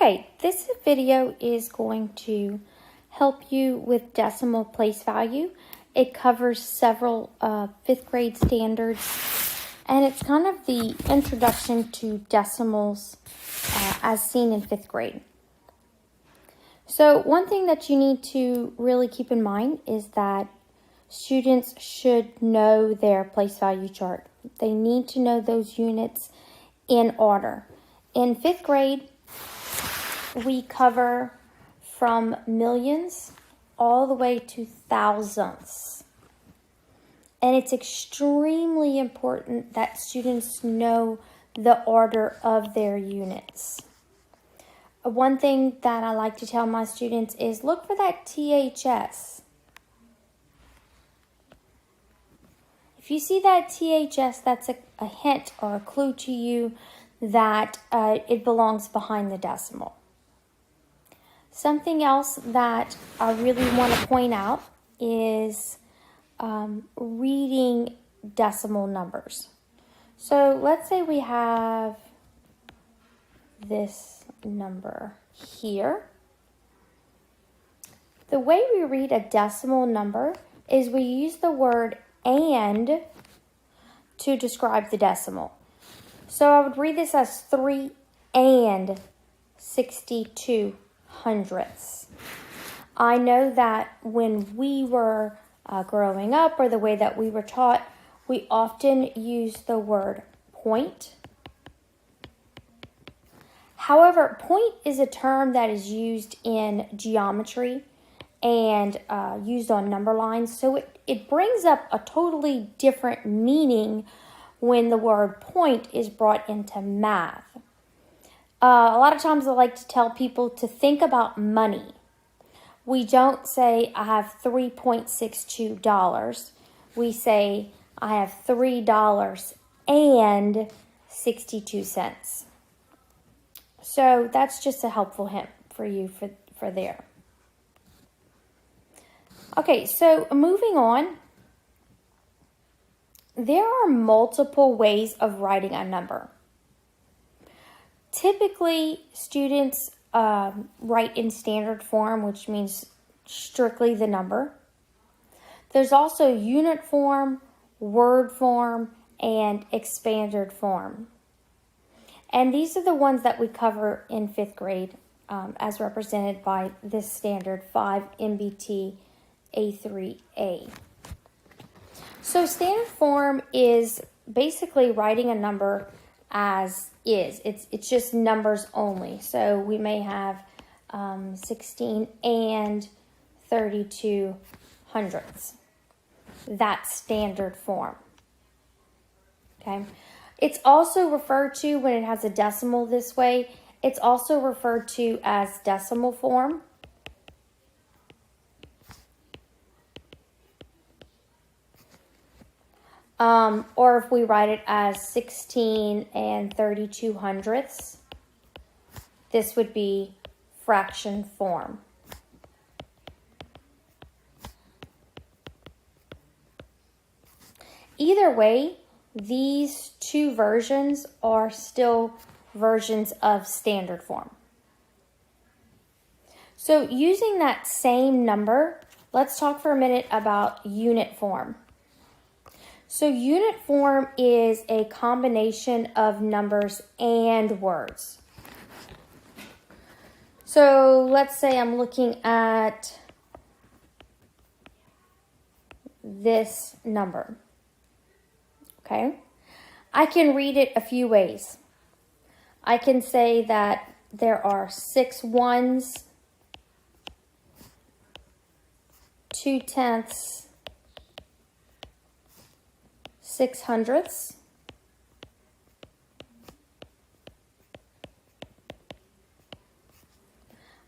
Okay, this video is going to help you with decimal place value. It covers several 5th grade standards, and it's kind of the introduction to decimals as seen in 5th grade. So one thing that you need to really keep in mind is that students should know their place value chart. They need to know those units in order. In 5th grade, we cover from millions all the way to thousandths. And it's extremely important that students know the order of their units. One thing that I like to tell my students is look for that THS. If you see that THS, that's a hint or a clue to you that it belongs behind the decimal. Something else that I really want to point out is reading decimal numbers. So let's say we have this number here. The way we read a decimal number is we use the word "and" to describe the decimal. So I would read this as 3 and 62 hundredths. I know that when we were growing up, or the way that we were taught, we often use the word point. However, point is a term that is used in geometry and used on number lines, so it brings up a totally different meaning when the word point is brought into math. A lot of times I like to tell people to think about money. We don't say, I have $3.62. We say, I have $3.62. So that's just a helpful hint for you for there. Okay, so moving on. There are multiple ways of writing a number. Typically, students write in standard form, which means strictly the number. There's also unit form, word form, and expanded form. And these are the ones that we cover in 5th grade as represented by this standard 5 MBT A3A. So standard form is basically writing a number as is. It's just numbers only. So we may have 16 and 32 hundredths. That's standard form. Okay. It's also referred to, when it has a decimal this way, it's also referred to as decimal form. Or if we write it as 16 and 32 hundredths, this would be fraction form. Either way, these two versions are still versions of standard form. So using that same number, let's talk for a minute about unit form. So unit form is a combination of numbers and words. So let's say I'm looking at this number. Okay? I can read it a few ways. I can say that there are 6 ones, 2 tenths, 6 hundredths.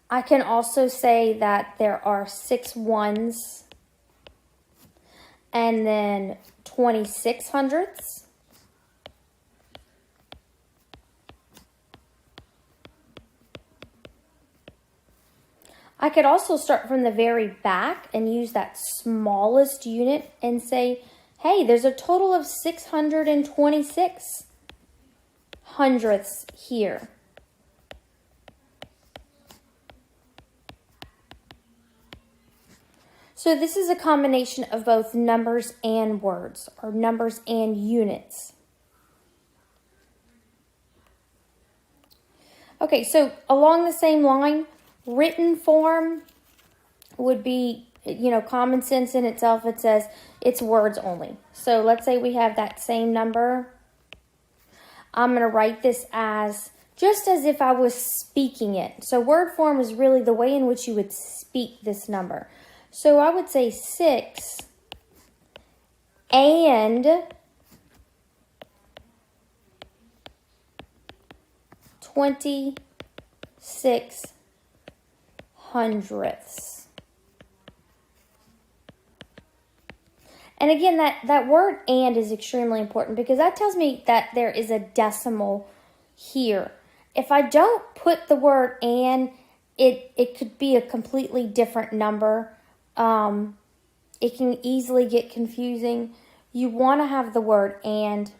I can also say that there are 6 ones and then 26 hundredths. I could also start from the very back and use that smallest unit and say, hey, there's a total of 626 hundredths here. So this is a combination of both numbers and words, or numbers and units. Okay, so along the same line, written form would be, common sense in itself. It says it's words only. So let's say we have that same number. I'm going to write this as just as if I was speaking it. So word form is really the way in which you would speak this number. So I would say 6 and 26 hundredths. And again, that word and is extremely important because that tells me that there is a decimal here. If I don't put the word and, it could be a completely different number. It can easily get confusing. You want to have the word and.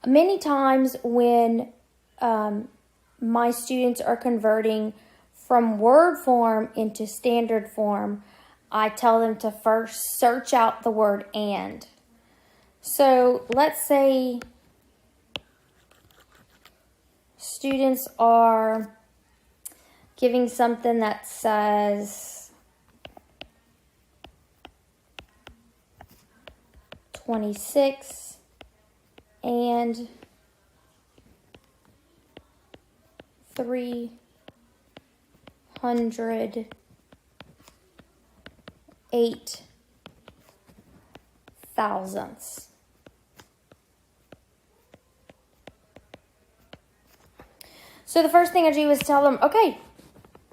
Many times when my students are converting from word form into standard form, I tell them to first search out the word and. So let's say students are giving something that says 26 and 308 thousandths. So the first thing I do is tell them, okay,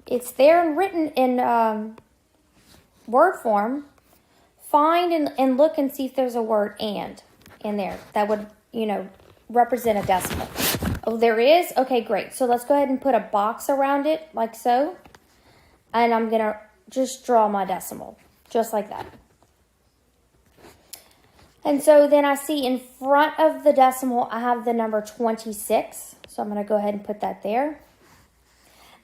it's there and written in word form. Find and look and see if there's a word and in there that would, represent a decimal. Oh, there is? Okay, great. So let's go ahead and put a box around it like so. And I'm going to just draw my decimal just like that. And so then I see in front of the decimal, I have the number 26. So I'm going to go ahead and put that there.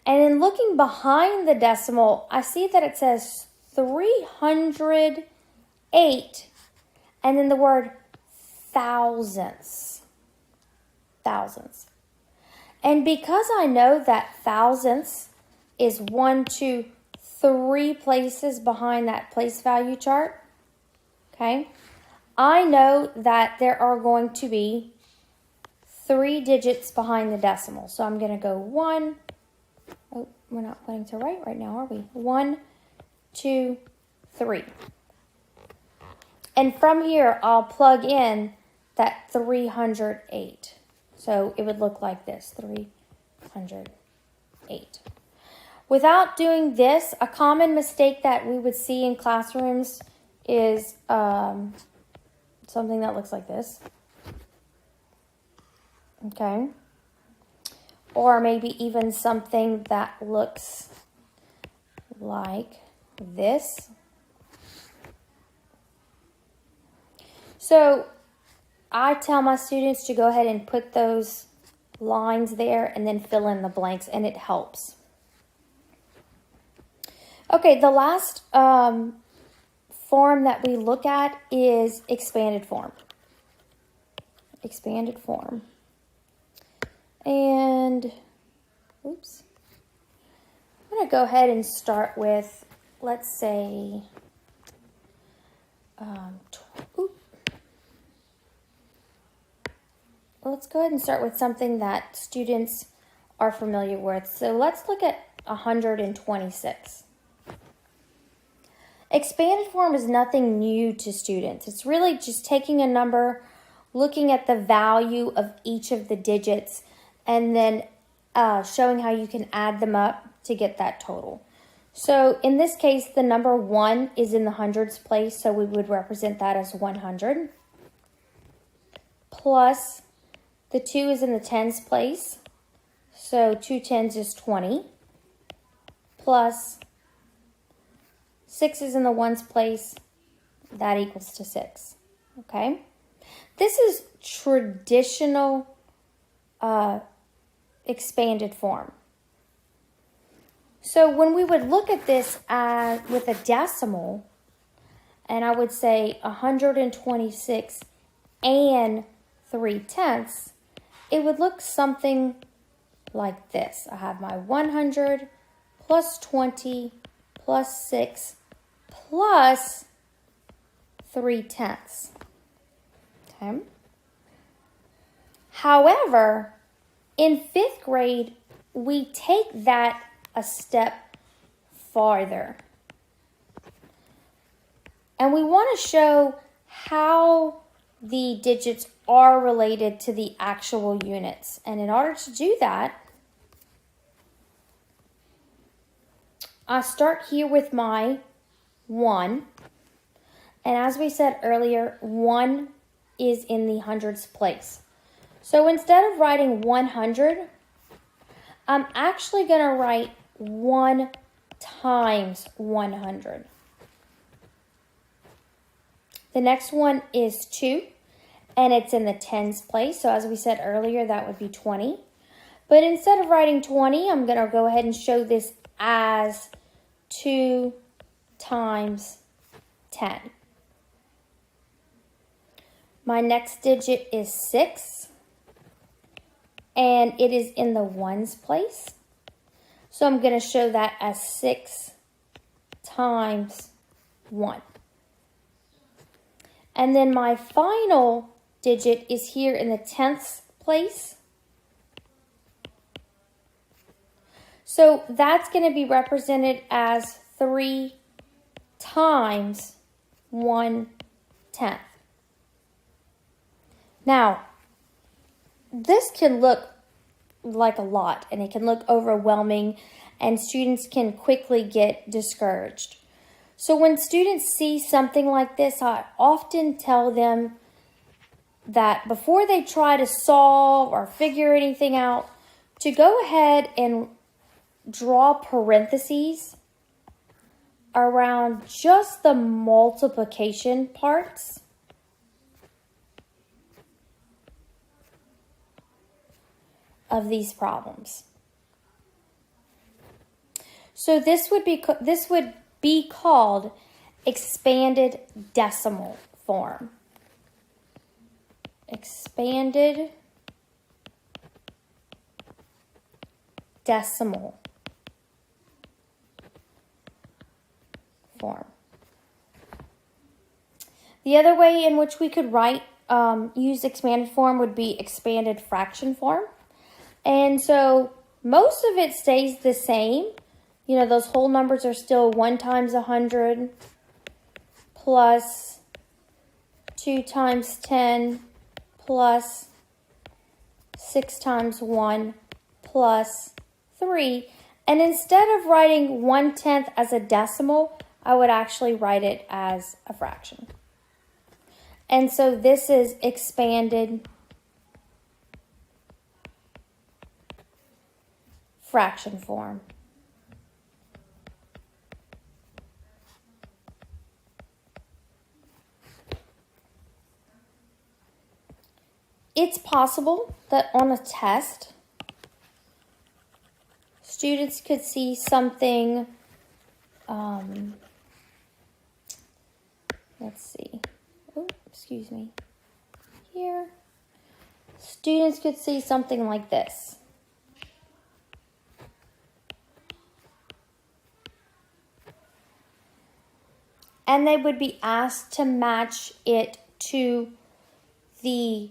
And then looking behind the decimal, I see that it says 308 and then the word thousandths. Thousandths. And because I know that thousandths is 1, 2, 3 places behind that place value chart, okay, I know that there are going to be 3 digits behind the decimal. So I'm going to go 1. Oh, we're not planning to write right now, are we? 1, 2, 3. And from here, I'll plug in that 308. So it would look like this, 308. Without doing this, a common mistake that we would see in classrooms is something that looks like this. Okay. Or maybe even something that looks like this. So I tell my students to go ahead and put those lines there and then fill in the blanks, and it helps. Okay, the last form that we look at is expanded form. Expanded form. And, oops. I'm going to go ahead and start with, let's say, let's go ahead and start with something that students are familiar with. So let's look at 126. Expanded form is nothing new to students. It's really just taking a number, looking at the value of each of the digits, and then showing how you can add them up to get that total. So in this case, the number 1 is in the hundreds place, so we would represent that as 100. Plus, the 2 is in the tens place, so 2 tens is 20. Plus, 6 is in the ones place, that equals to 6. Okay? This is traditional expanded form. So when we would look at this with a decimal, and I would say 126 and 3/10, it would look something like this. I have my 100 plus 20 plus 6 plus 3/10. Okay. However, in 5th grade, we take that a step farther. And we want to show how the digits are related to the actual units. And in order to do that, I start here with my 1. And as we said earlier, 1 is in the hundreds place. So instead of writing 100, I'm actually going to write 1 times 100. The next one is 2, and it's in the tens place. So as we said earlier, that would be 20. But instead of writing 20, I'm going to go ahead and show this as 2 times 10. My next digit is 6, and it is in the ones place. So I'm going to show that as 6 times 1. And then my final digit is here in the tenths place. So that's going to be represented as 3 times 1/10. Now, this can look like a lot, and it can look overwhelming, and students can quickly get discouraged. So when students see something like this, I often tell them that before they try to solve or figure anything out, to go ahead and draw parentheses around just the multiplication parts. Of these problems. So this would be called expanded decimal form. Expanded decimal form. The other way in which we could use expanded form would be expanded fraction form. And so most of it stays the same. You know, those whole numbers are still 1 times 100 plus 2 times 10 plus 6 times 1 plus 3. And instead of writing 1/10 as a decimal, I would actually write it as a fraction. And so this is expanded fraction form. It's possible that on a test, students could see something, let's see, here. Students could see something like this. And they would be asked to match it to the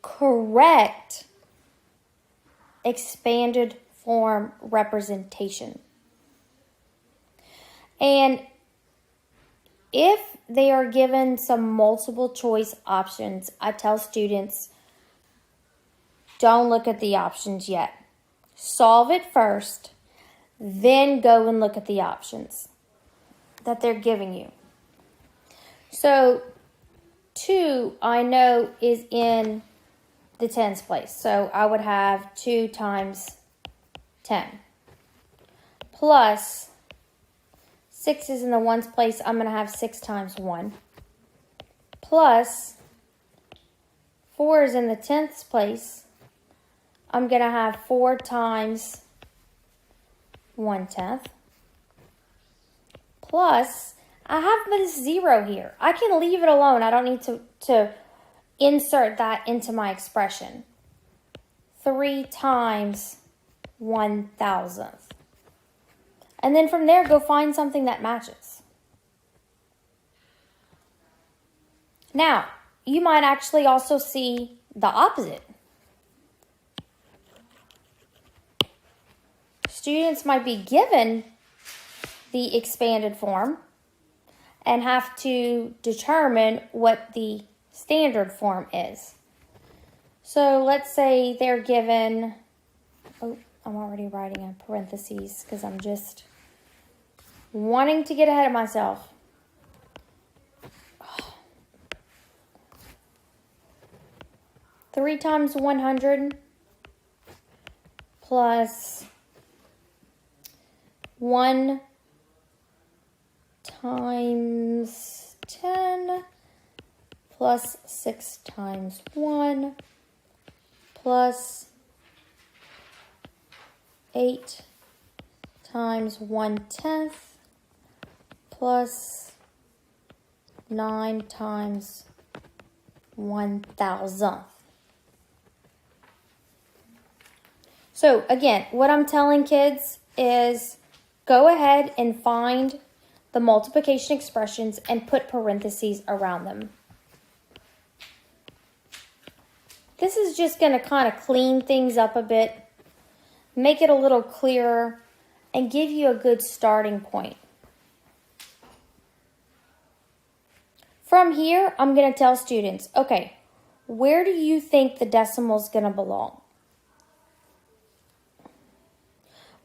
correct expanded form representation. And if they are given some multiple choice options, I tell students, don't look at the options yet. Solve it first, then go and look at the options that they're giving you. So 2, I know, is in the tens place. So I would have 2 times 10. Plus 6 is in the ones place. I'm going to have 6 times 1. Plus 4 is in the tenths place. I'm going to have 4 times 1/10 plus, I have this 0 here. I can leave it alone. I don't need to insert that into my expression. 3 times 1,000th. And then from there, go find something that matches. Now, you might actually also see the opposite. Students might be given the expanded form and have to determine what the standard form is. So let's say they're given, oh, I'm already writing in parentheses because I'm just wanting to get ahead of myself. 3 times 100 plus 1 times 10 plus 6 times 1 plus 8 times 1/10 plus 9 times 1,000th. So again, what I'm telling kids is go ahead and find the multiplication expressions and put parentheses around them. This is just going to kind of clean things up a bit, make it a little clearer, and give you a good starting point. From here, I'm going to tell students, okay, where do you think the decimal is going to belong?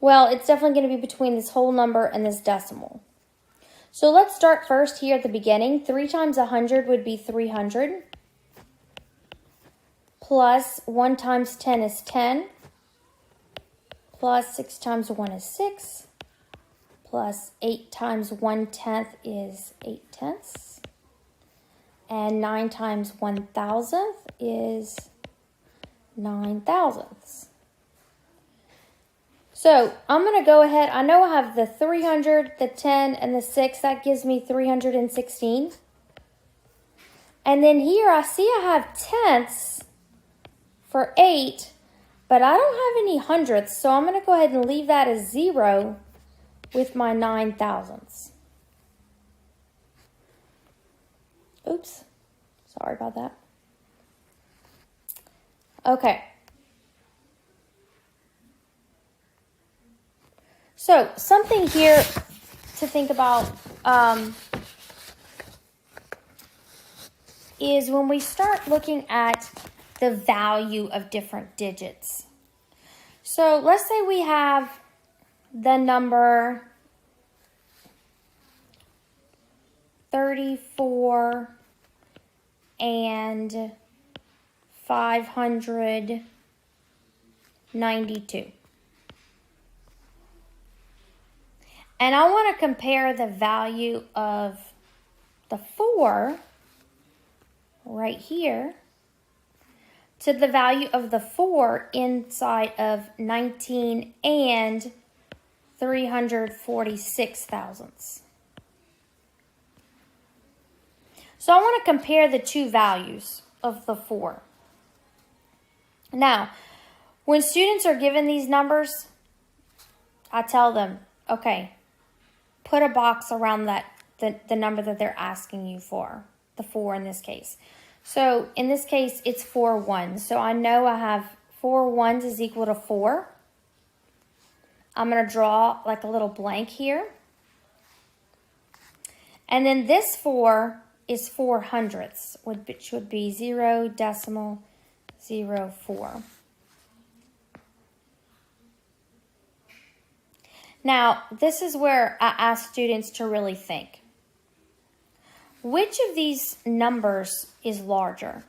Well, it's definitely going to be between this whole number and this decimal. So let's start first here at the beginning. 3 times 100 would be 300. Plus 1 times 10 is 10. Plus 6 times 1 is 6. Plus 8 times 1/10 is 8/10. And 9 times 1,000th is 9,000ths. So I'm going to go ahead. I know I have the 300, the 10, and the 6. That gives me 316. And then here I see I have tenths for 8, but I don't have any hundredths. So I'm going to go ahead and leave that as 0 with my 9,000ths. Oops. Sorry about that. Okay. So something here to think about is when we start looking at the value of different digits. So let's say we have the number 34 and 592. And I want to compare the value of the 4 right here to the value of the 4 inside of 19 and 346 thousandths. So I want to compare the two values of the 4. Now, when students are given these numbers, I tell them, okay, put a box around that the number that they're asking you for, the 4 in this case. So in this case, it's 4 ones. So I know I have 4 ones is equal to 4. I'm going to draw like a little blank here. And then this 4 is 4 hundredths, which would be 0.04. Now, this is where I ask students to really think. Which of these numbers is larger?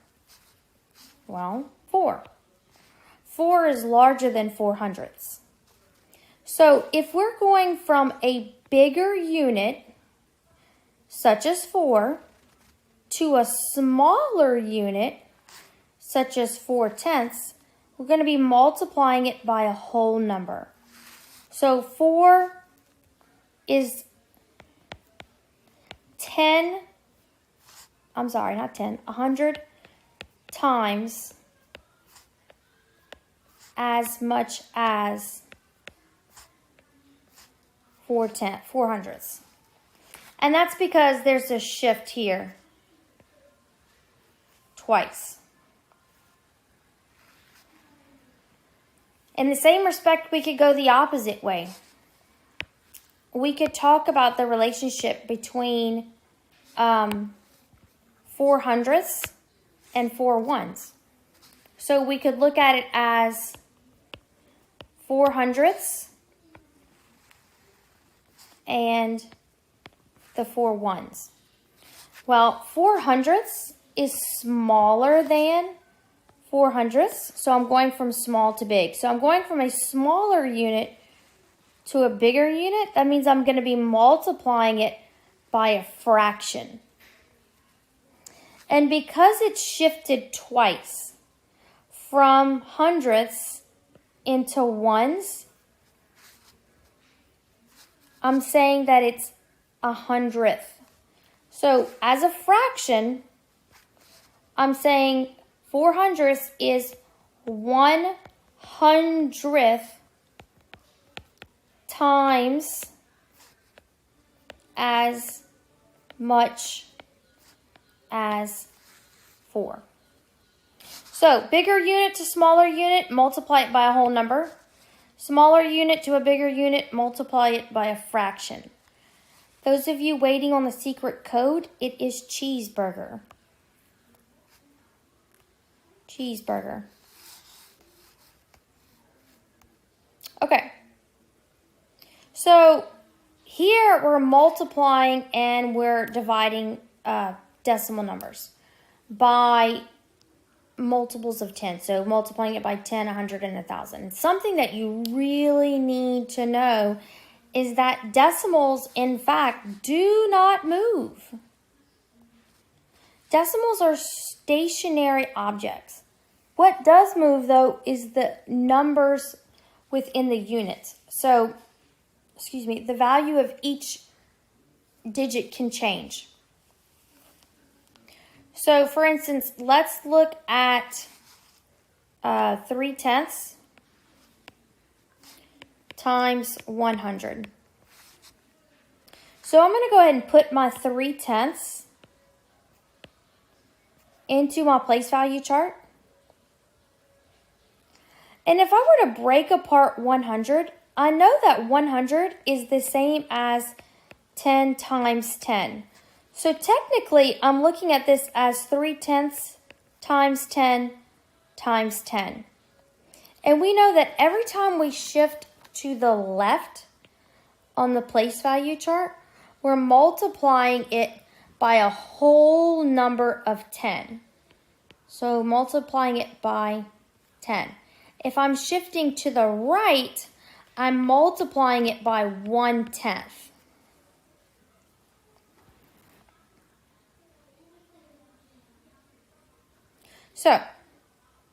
Well, 4. 4 is larger than 4 hundredths. So if we're going from a bigger unit, such as 4, to a smaller unit, such as 4/10, we're going to be multiplying it by a whole number. So 4 is 10, I'm sorry, not 10, 100 times as much as 4 hundredths. And that's because there's a shift here twice. In the same respect, we could go the opposite way. We could talk about the relationship between 4 hundredths and 4 ones. So we could look at it as 4 hundredths and the 4 ones. Well, 4 hundredths is smaller than 4 hundredths, so I'm going from small to big. So I'm going from a smaller unit to a bigger unit. That means I'm going to be multiplying it by a fraction. And because it's shifted twice from hundredths into ones, I'm saying that it's 100th. So as a fraction, I'm saying 4 hundredths is 1/100th times as much as 4. So bigger unit to smaller unit, multiply it by a whole number. Smaller unit to a bigger unit, multiply it by a fraction. Those of you waiting on the secret code, it is cheeseburger. Cheeseburger. Okay. So here we're multiplying and we're dividing decimal numbers by multiples of 10. So multiplying it by 10, 100, and 1,000. Something that you really need to know is that decimals, in fact, do not move. Decimals are stationary objects. What does move, though, is the numbers within the units. So, the value of each digit can change. So, for instance, let's look at 3/10 times 100. So I'm going to go ahead and put my 3/10 into my place value chart. And if I were to break apart 100, I know that 100 is the same as 10 times 10. So technically, I'm looking at this as 3/10 times 10 times 10. And we know that every time we shift to the left on the place value chart, we're multiplying it by a whole number of 10. So multiplying it by 10. If I'm shifting to the right, I'm multiplying it by 1/10. So,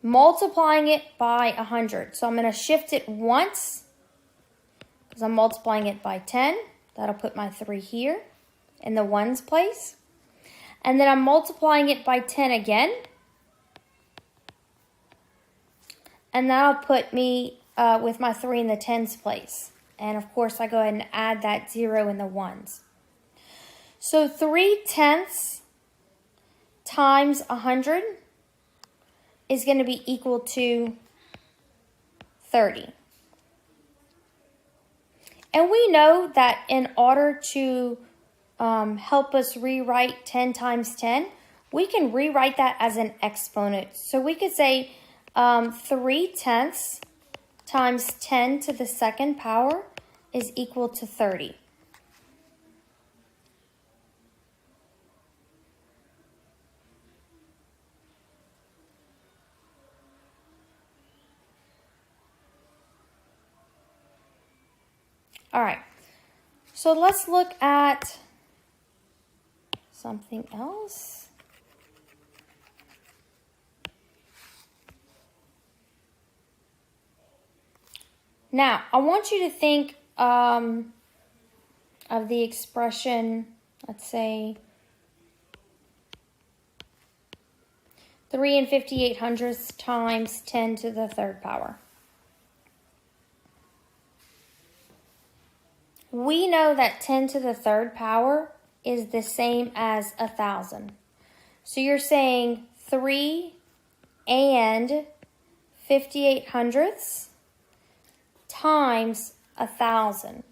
multiplying it by 100. So I'm going to shift it once because I'm multiplying it by 10. That'll put my 3 here in the ones place. And then I'm multiplying it by 10 again. And that'll put me with my 3 in the tens place. And of course, I go ahead and add that 0 in the ones. So 3/10 times 100 is going to be equal to 30. And we know that in order to help us rewrite 10 times 10, we can rewrite that as an exponent. So we could say 3/10 times 10 to the second power is equal to 30. All right, so let's look at something else. Now, I want you to think of the expression, let's say, 3 and 5800ths times 10 to the third power. We know that 10 to the third power is the same as 1,000. So you're saying 3 and 5800ths times 1,000.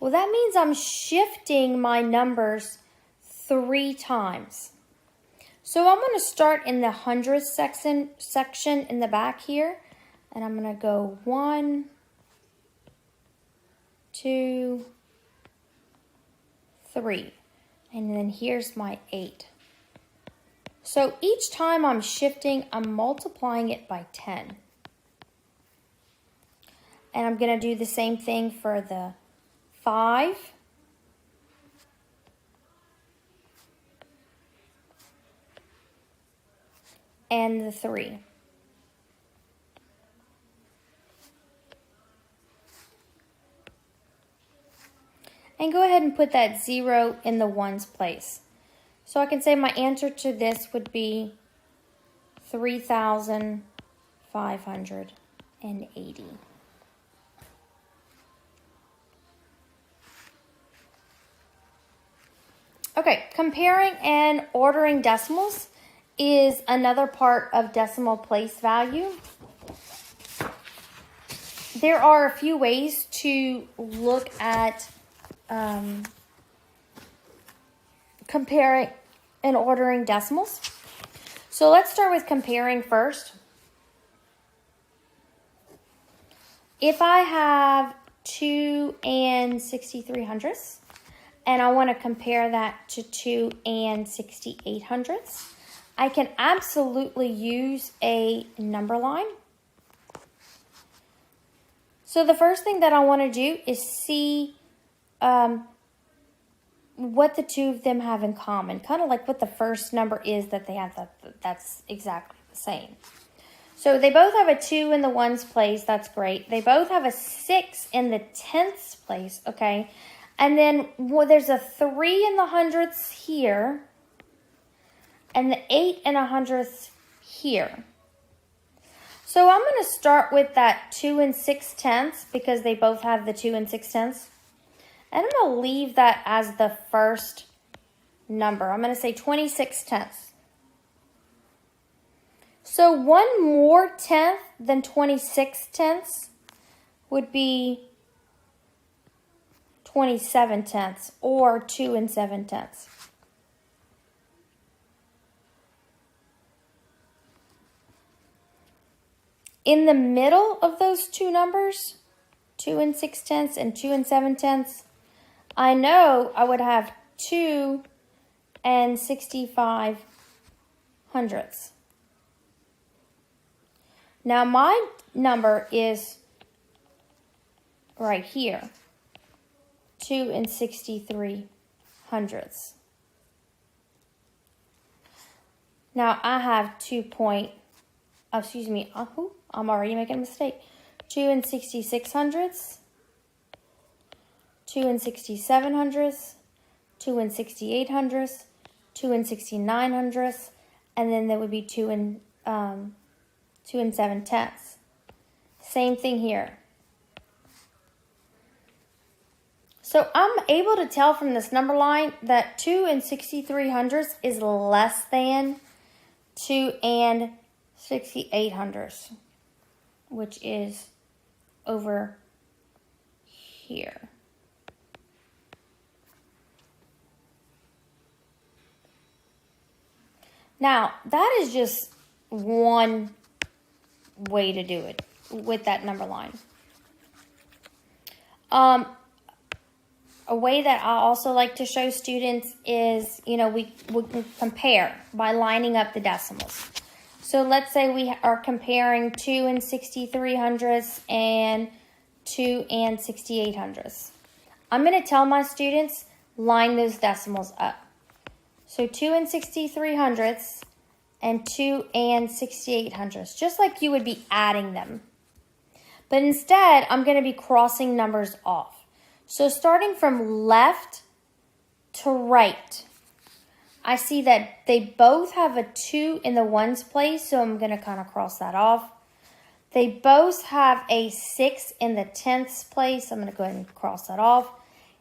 Well, that means I'm shifting my numbers 3 times. So I'm going to start in the hundredths section in the back here. And I'm going to go 1, 2, 3. And then here's my 8. So each time I'm shifting, I'm multiplying it by 10. And I'm going to do the same thing for the 5. And the 3. And go ahead and put that 0 in the ones place. So I can say my answer to this would be 3,580. Okay, comparing and ordering decimals is another part of decimal place value. There are a few ways to look at comparing and ordering decimals. So let's start with comparing first. If I have 2 and 6300ths, and I want to compare that to 2 and 6800ths, I can absolutely use a number line. So the first thing that I want to do is see what the two of them have in common. Kind of like what the first number is that they have that's exactly the same. So they both have a 2 in the ones place. That's great. They both have a 6 in the tenths place. Okay. And then there's a 3 in the hundredths here. And the 8 in 100ths here. So I'm going to start with that 2 and 6/10 because they both have the 2 and 6/10. And I'm going to leave that as the first number. I'm going to say 26/10. So one more tenth than 26/10 would be 27/10 or 2 and 7/10. In the middle of those two numbers, 2 and 6/10 and 2 and 7/10, I know I would have 2 and 6500ths. Now my number is right here, 2 and 6300ths. Now I have I'm already making a mistake. 2 and 6600ths, 2 and 6700ths, 2 and 6800ths, 2 and 6900ths, and then there would be 2 and 7/10. Same thing here. So I'm able to tell from this number line that 2 and 6300ths is less than 2 and 6800ths, which is over here. Now, that is just one way to do it with that number line. A way that I also like to show students is, we can compare by lining up the decimals. So let's say we are comparing 2 and 6300ths and 2 and 6800ths. I'm going to tell my students, line those decimals up. So 2 and 6300ths and 2 and 6800ths, just like you would be adding them. But instead, I'm going to be crossing numbers off. So starting from left to right, I see that they both have a 2 in the ones place, so I'm going to kind of cross that off. They both have a 6 in the tenths place. I'm going to go ahead and cross that off.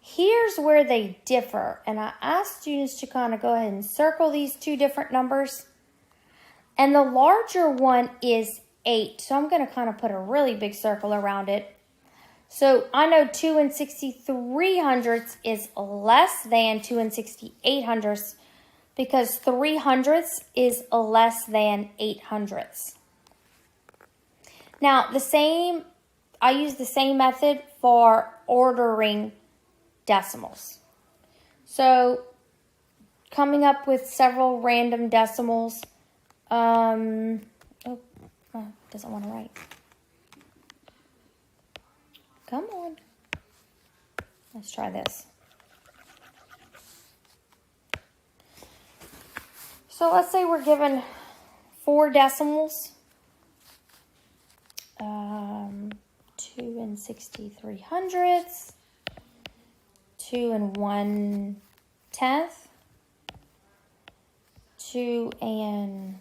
Here's where they differ, and I ask students to kind of go ahead and circle these two different numbers. And the larger one is 8, so I'm going to kind of put a really big circle around it. So I know 2 and 63 hundredths is less than 2 and 68 hundredths because 3 hundredths is less than 8 hundredths. Now, I use the same method for ordering decimals. So coming up with several random decimals. Doesn't want to write. Come on. Let's try this. So let's say we're given 4 decimals. 2 and 63 hundredths. 2 and 1/10. 2 and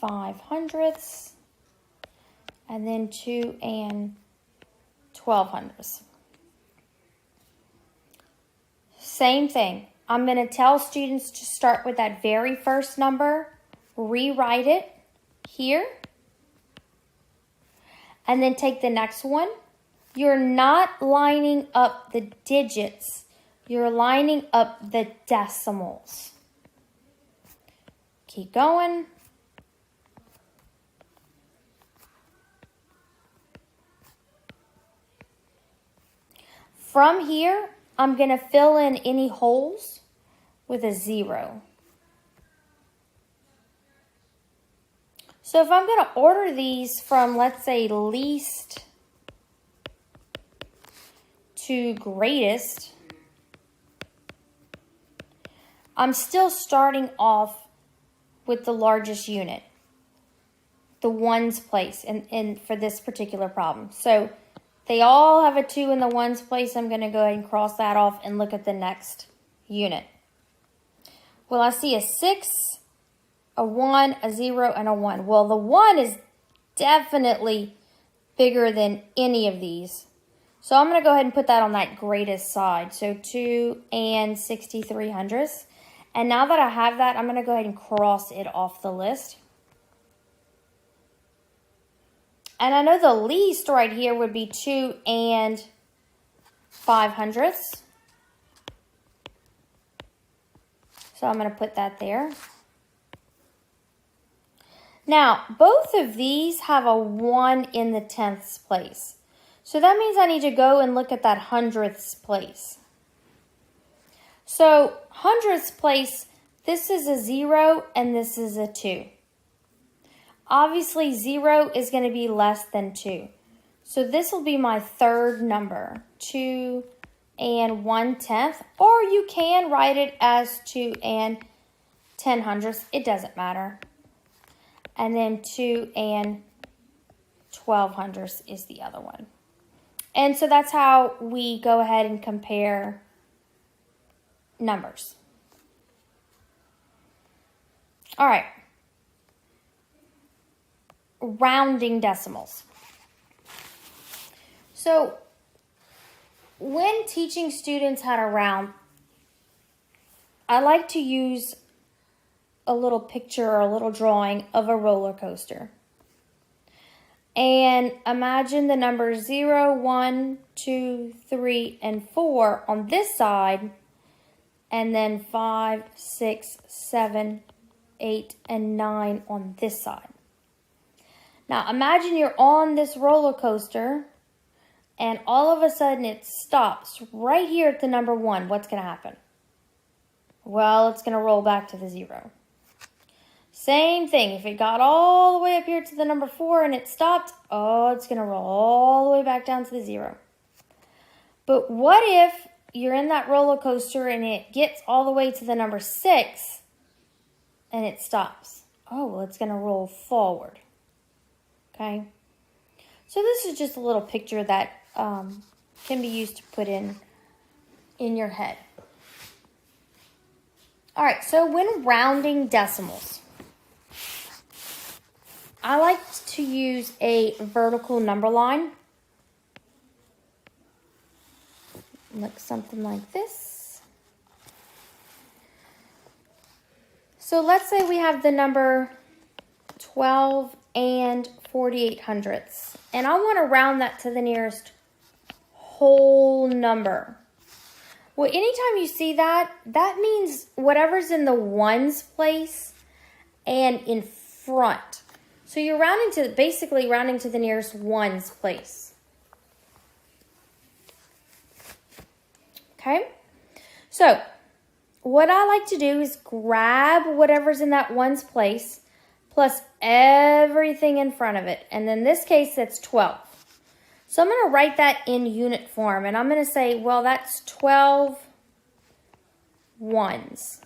5 hundredths. And then 2 and 12 hundredths. Same thing. I'm going to tell students to start with that very first number, rewrite it here, and then take the next one. You're not lining up the digits. You're lining up the decimals. Keep going. From here, I'm going to fill in any holes with a 0. So if I'm going to order these from, let's say, least to greatest, I'm still starting off with the largest unit, the ones place in for this particular problem. So they all have a 2 in the ones place. I'm going to go ahead and cross that off and look at the next unit. Well, I see a 6, a 1, a 0, and a 1. Well, the 1 is definitely bigger than any of these. So I'm going to go ahead and put that on that greatest side. So 2 and 63 hundredths. And now that I have that, I'm going to go ahead and cross it off the list. And I know the least right here would be 2 and 5 hundredths. So I'm going to put that there. Now, both of these have a 1 in the tenths place. So that means I need to go and look at that hundredths place. So hundredths place, this is a 0 and this is a 2. Obviously, 0 is going to be less than 2. So this will be my third number, 2 and 1/10. Or you can write it as 2 and 10 hundredths. It doesn't matter. And then 2 and 12 hundredths is the other one. And so that's how we go ahead and compare numbers. All right. Rounding decimals. So when teaching students how to round, I like to use a little picture or a little drawing of a roller coaster. And imagine the numbers 0, 1, 2, 3, and 4 on this side, and then 5, 6, 7, 8, and 9 on this side. Now imagine you're on this roller coaster and all of a sudden it stops right here at the number 1. What's going to happen? Well, it's going to roll back to the 0. Same thing. If it got all the way up here to the number 4 and it stopped, it's going to roll all the way back down to the 0. But what if you're in that roller coaster and it gets all the way to the number 6 and it stops? Well, it's going to roll forward. okay? So this is just a little picture that can be used to put in your head. All right, so when rounding decimals, I like to use a vertical number line. Look something like this. So let's say we have the number 12 and 4800ths, and I want to round that to the nearest whole number. Well, anytime you see that, that means whatever's in the ones place and in front. So you're basically rounding to the nearest ones place. Okay? So, what I like to do is grab whatever's in that ones place plus everything in front of it. And in this case, that's 12. So I'm going to write that in unit form. And I'm going to say, well, that's 12 ones.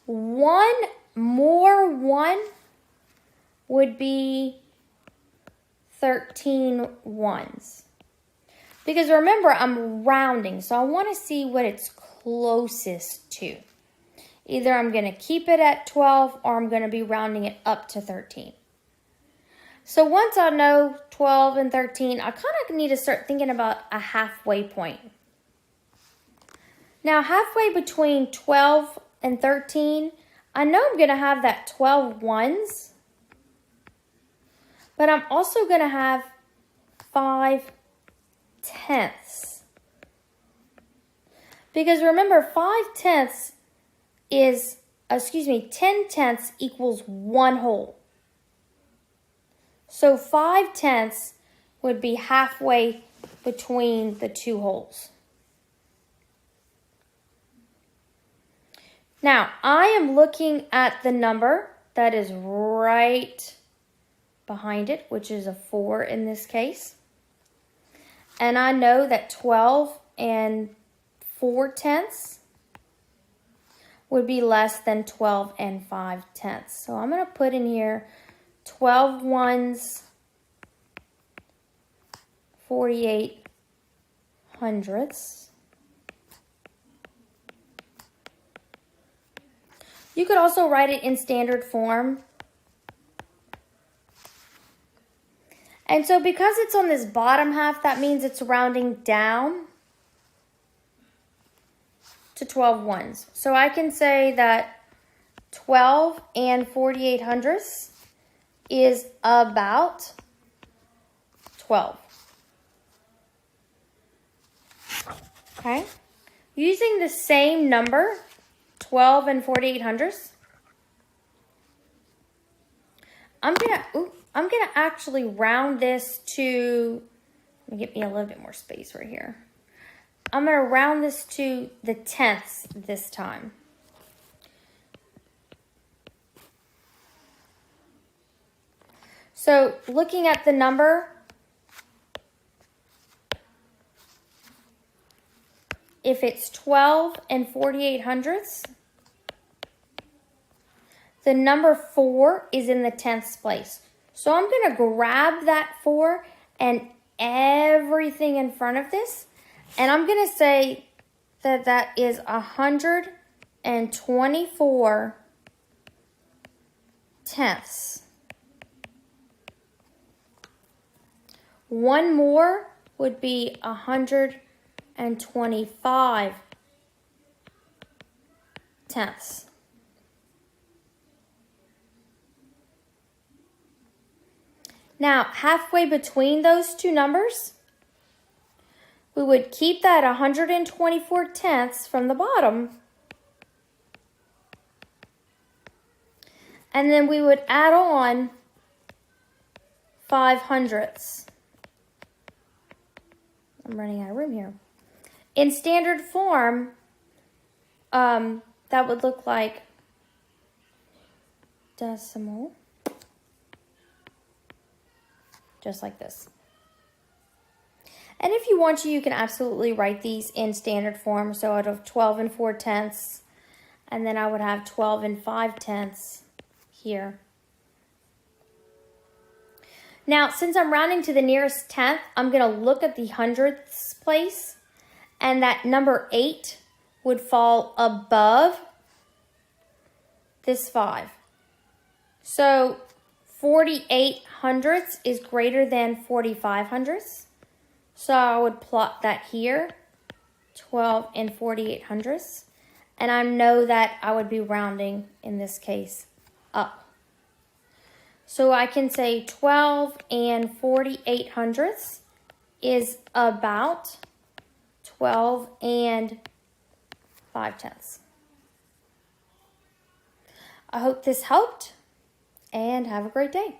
One more one would be 13 ones. Because remember, I'm rounding, so I want to see what it's closest to. Either I'm going to keep it at 12 or I'm going to be rounding it up to 13. So once I know 12 and 13, I kind of need to start thinking about a halfway point. Now, halfway between 12 and 13, I know I'm going to have that 12 ones, but I'm also going to have 5 tenths. Because remember, 10 tenths equals 1 whole. So 5 tenths would be halfway between the 2 wholes. Now, I am looking at the number that is right behind it, which is a 4 in this case. And I know that 12 and 4 tenths would be less than 12 and 5 tenths. So I'm going to put in here 12 ones, 48 hundredths. You could also write it in standard form. And so because it's on this bottom half, that means it's rounding down to 12 ones. So I can say that 12 and 48 hundredths is about 12. Okay? Using the same number, 12 and 48 hundredths, I'm gonna actually round this to, let me get me a little bit more space right here. I'm gonna round this to the tenths this time. So looking at the number, if it's 12 and 48 hundredths, the number 4 is in the tenths place. So I'm going to grab that 4 and everything in front of this, and I'm going to say that that is 124 tenths. One more would be 125 tenths. Now, halfway between those two numbers, we would keep that 124 tenths from the bottom, and then we would add on 5 hundredths. I'm running out of room here. In standard form, that would look like decimal, just like this. And if you want to, you can absolutely write these in standard form. So out of 12 and 4 tenths, and then I would have 12 and 5 tenths here. Now, since I'm rounding to the nearest tenth, I'm going to look at the hundredths place, and that number 8 would fall above this 5. So 48 hundredths is greater than 45 hundredths. So I would plot that here, 12 and 48 hundredths. And I know that I would be rounding, in this case, up. So I can say 12 and 48 hundredths is about 12 and 5/10. I hope this helped, and have a great day.